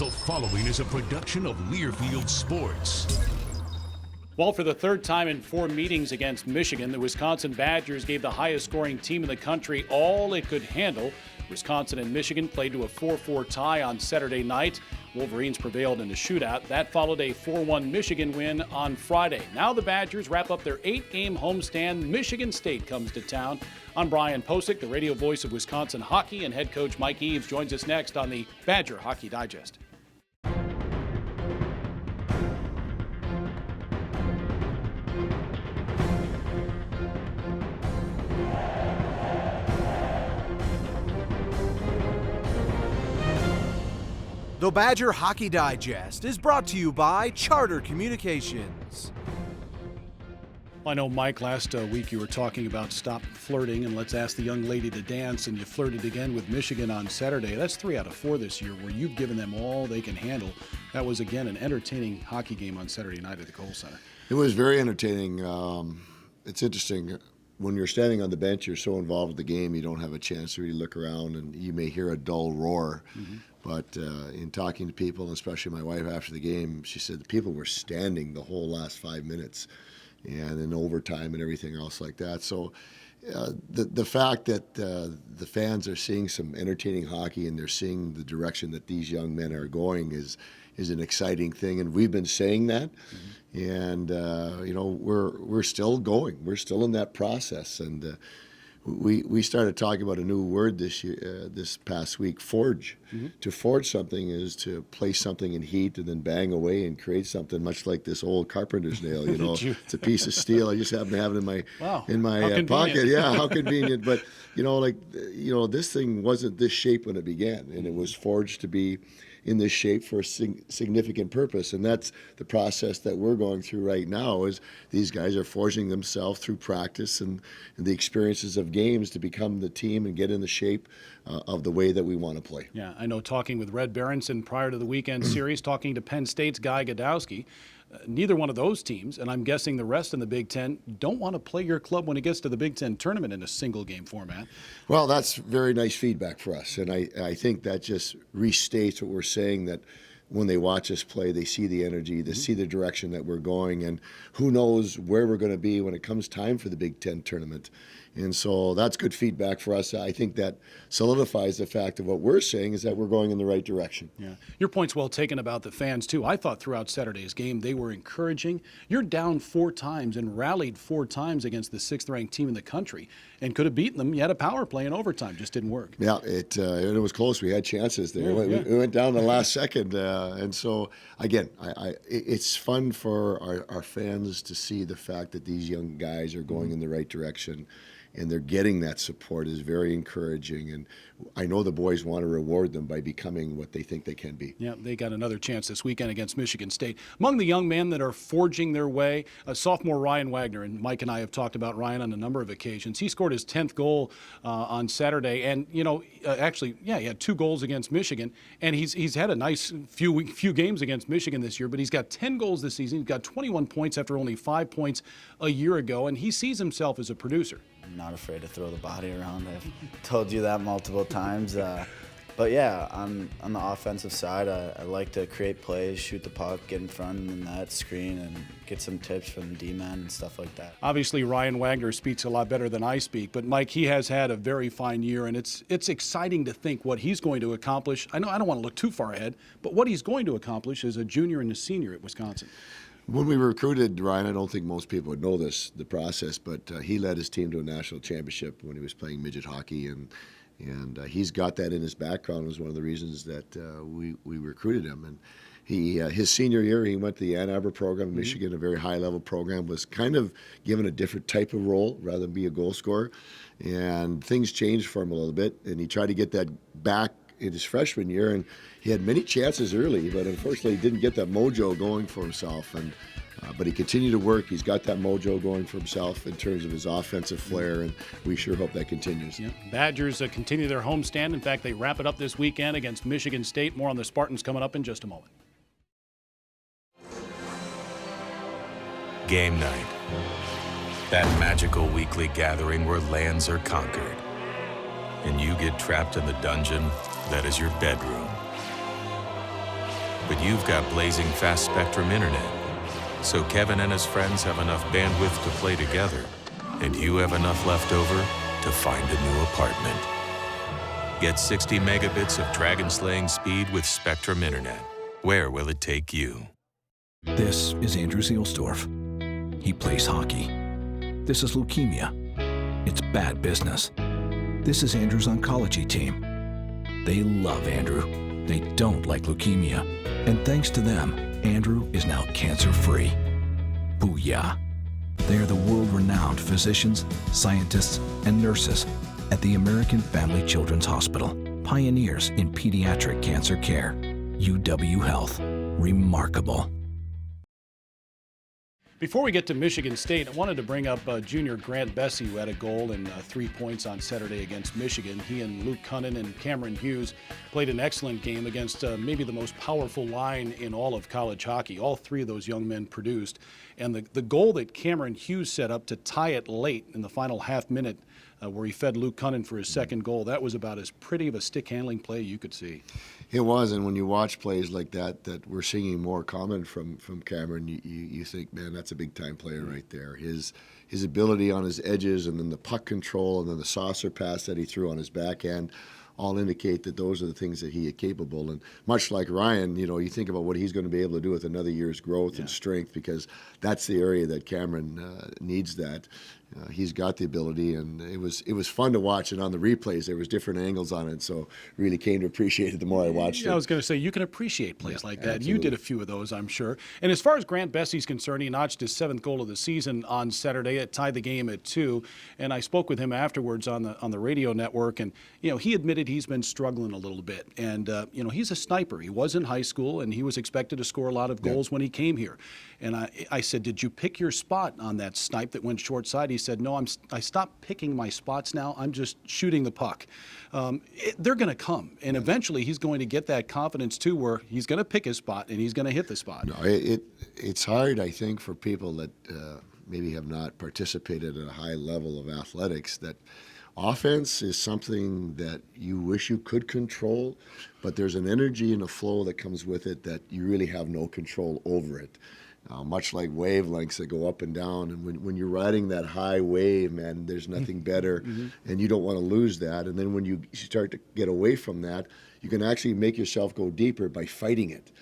The following is a production of Learfield Sports. Well, for the third time in 4 meetings against Michigan, the Wisconsin Badgers gave the highest scoring team in the country all it could handle. Wisconsin and Michigan played to a 4-4 tie on Saturday night. Wolverines prevailed in a shootout. That followed a 4-1 Michigan win on Friday. Now the Badgers wrap up their 8-game homestand. Michigan State comes to town. I'm Brian Posick, the radio voice of Wisconsin hockey, and head coach Mike Eaves joins us next on the Badger Hockey Digest. The Badger Hockey Digest is brought to you by Charter Communications. I know, Mike, last week you were talking about stop flirting and let's ask the young lady to dance, and you flirted again with Michigan on Saturday. That's 3 out of 4 this year where you've given them all they can handle. That was, again, an entertaining hockey game on Saturday night at the Kohl Center. It was very entertaining. It's interesting. When you're standing on the bench, you're so involved with the game, you don't have a chance to really look around, and you may hear a dull roar. Mm-hmm. But in talking to people, especially my wife after the game, she said the people were standing the whole last 5 minutes and in overtime and everything else like that. So the fact that the fans are seeing some entertaining hockey and they're seeing the direction that these young men are going is an exciting thing. And we've been saying that. Mm-hmm. And, we're still going. We're still in that process. And we started talking about a new word this past week, forge. Mm-hmm. To forge something is to place something in heat and then bang away and create something much like this old carpenter's nail. It's a piece of steel. I just happen to have it in my pocket. Yeah, how convenient. But this thing wasn't this shape when it began, and it was forged to be in this shape for a significant purpose. And that's the process that we're going through right now, is these guys are forging themselves through practice and the experiences of games to become the team and get in the shape of the way that we want to play. Yeah, I know, talking with Red Berenson prior to the weekend series, talking to Penn State's Guy Godowski, neither one of those teams, and I'm guessing the rest in the Big Ten, don't want to play your club when it gets to the Big Ten tournament in a single-game format. Well, that's very nice feedback for us, and I think that just restates what we're saying, that when they watch us play, they see the energy, they see the direction that we're going, and who knows where we're going to be when it comes time for the Big Ten tournament. And so that's good feedback for us. I think that solidifies the fact of what we're saying is that we're going in the right direction. Yeah, your point's well taken about the fans, too. I thought throughout Saturday's game they were encouraging. You're down 4 times and rallied 4 times against the 6th-ranked team in the country and could have beaten them. You had a power play in overtime, just didn't work. Yeah, it was close. We had chances there. We went down the last second. And so, again, it's fun for our fans to see the fact that these young guys are going in the right direction, and they're getting that support is very encouraging. And I know the boys want to reward them by becoming what they think they can be. Yeah, they got another chance this weekend against Michigan State. Among the young men that are forging their way, sophomore Ryan Wagner, and Mike and I have talked about Ryan on a number of occasions. He scored his 10th goal on Saturday, and he had 2 goals against Michigan, and he's had a nice few games against Michigan this year, but he's got 10 goals this season. He's got 21 points after only 5 points a year ago, and he sees himself as a producer. I'm not afraid to throw the body around. I've told you that multiple times. But yeah, on the offensive side, I like to create plays, shoot the puck, get in front of the net, screen, and get some tips from the D-man and stuff like that. Obviously, Ryan Wagner speaks a lot better than I speak, but Mike, he has had a very fine year, and it's exciting to think what he's going to accomplish. I know I don't want to look too far ahead, but what he's going to accomplish as a junior and a senior at Wisconsin. When we recruited Ryan, I don't think most people would know the process, but he led his team to a national championship when he was playing midget hockey, and he's got that in his background. It was one of the reasons that we recruited him. And his senior year, he went to the Ann Arbor program in Michigan, a very high-level program, was kind of given a different type of role rather than be a goal scorer. And things changed for him a little bit, and he tried to get that back in his freshman year, and he had many chances early, but unfortunately he didn't get that mojo going for himself. But he continued to work. He's got that mojo going for himself in terms of his offensive flair, and we sure hope that continues. Yeah. Badgers continue their homestand. In fact, they wrap it up this weekend against Michigan State. More on the Spartans coming up in just a moment. Game night. That magical weekly gathering where lands are conquered, and you get trapped in the dungeon that is your bedroom. but you've got blazing fast Spectrum internet. So Kevin and his friends have enough bandwidth to play together, and you have enough left over to find a new apartment. Get 60 megabits of dragon-slaying speed with Spectrum internet. Where will it take you? This is Andrew Zielsdorf. He plays hockey. This is leukemia. It's bad business. This is Andrew's oncology team. They love Andrew. They don't like leukemia. And thanks to them, Andrew is now cancer-free. Booyah. They are the world-renowned physicians, scientists, and nurses at the American Family Children's Hospital, pioneers in pediatric cancer care. UW Health. Remarkable. Before we get to Michigan State, I wanted to bring up junior Grant Bessie, who had a goal and 3 points on Saturday against Michigan. He and Luke Cunnin and Cameron Hughes played an excellent game against maybe the most powerful line in all of college hockey. All three of those young men produced. And the goal that Cameron Hughes set up to tie it late in the final half minute, where he fed Luke Cunnin for his second goal, that was about as pretty of a stick-handling play you could see. It was, and when you watch plays like that we're seeing more common from Cameron, you think, man, that's a big-time player right there. His ability on his edges, and then the puck control, and then the saucer pass that he threw on his backhand, all indicate that those are the things that he is capable. And much like Ryan, you think about what he's going to be able to do with another year's growth and strength, because that's the area that Cameron needs that. He's got the ability, and it was fun to watch. And on the replays, there was different angles on it, so really came to appreciate it the more I watched it. I was going to say, you can appreciate plays like that. Absolutely. You did a few of those, I'm sure. And as far as Grant Bessie's concerned, he notched his 7th goal of the season on Saturday. It tied the game at 2. And I spoke with him afterwards on the radio network, and he admitted he's been struggling a little bit. And he's a sniper. He was in high school, and he was expected to score a lot of goals when he came here. And I said, did you pick your spot on that snipe that went short side? He said, no, I stopped picking my spots now. I'm just shooting the puck. They're going to come, and eventually he's going to get that confidence too, where he's going to pick his spot and he's going to hit the spot. No, it's hard, I think, for people that maybe have not participated at a high level of athletics, that offense is something that you wish you could control, but there's an energy and a flow that comes with it that you really have no control over it. Much like wavelengths that go up and down, and when you're riding that high wave, man, there's nothing better, and you don't want to lose that. And then when you start to get away from that, you can actually make yourself go deeper by fighting it.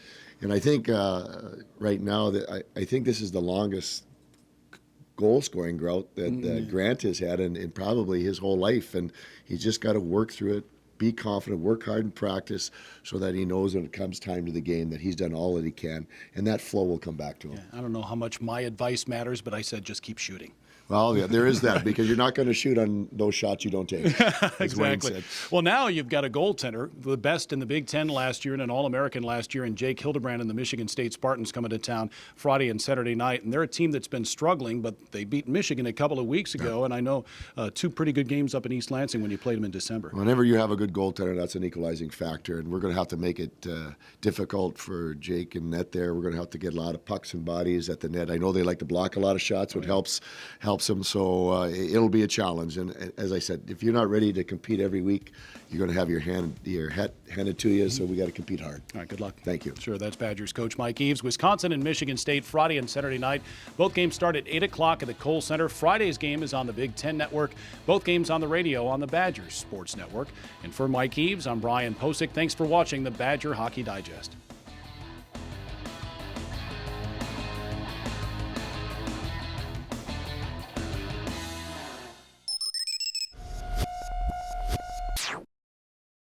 And I think right now that I think this is the longest goal-scoring drought that Grant has had in probably his whole life, and he's just got to work through it. Be confident, work hard in practice, so that he knows when it comes time to the game that he's done all that he can, and that flow will come back to him. Yeah, I don't know how much my advice matters, but I said just keep shooting. Well, yeah, there is that, because you're not going to shoot on those shots you don't take. Exactly. Well, now you've got a goaltender, the best in the Big Ten last year and an All-American last year, and Jake Hildebrand and the Michigan State Spartans coming to town Friday and Saturday night. And they're a team that's been struggling, but they beat Michigan a couple of weeks ago, and I know 2 pretty good games up in East Lansing when you played them in December. Whenever you have a good goaltender, that's an equalizing factor, and we're going to have to make it difficult for Jake and net there. We're going to have to get a lot of pucks and bodies at the net. I know they like to block a lot of shots, which helps them. So it'll be a challenge. And as I said, if you're not ready to compete every week, you're going to have your hat handed to you. So we got to compete hard. All right, good luck. Thank you. Sure, that's Badgers coach Mike Eaves. Wisconsin and Michigan State Friday and Saturday night. Both games start at 8 o'clock at the Kohl Center. Friday's game is on the Big Ten Network. Both games on the radio on the Badgers Sports Network. And for Mike Eaves, I'm Brian Posick. Thanks for watching the Badger Hockey Digest.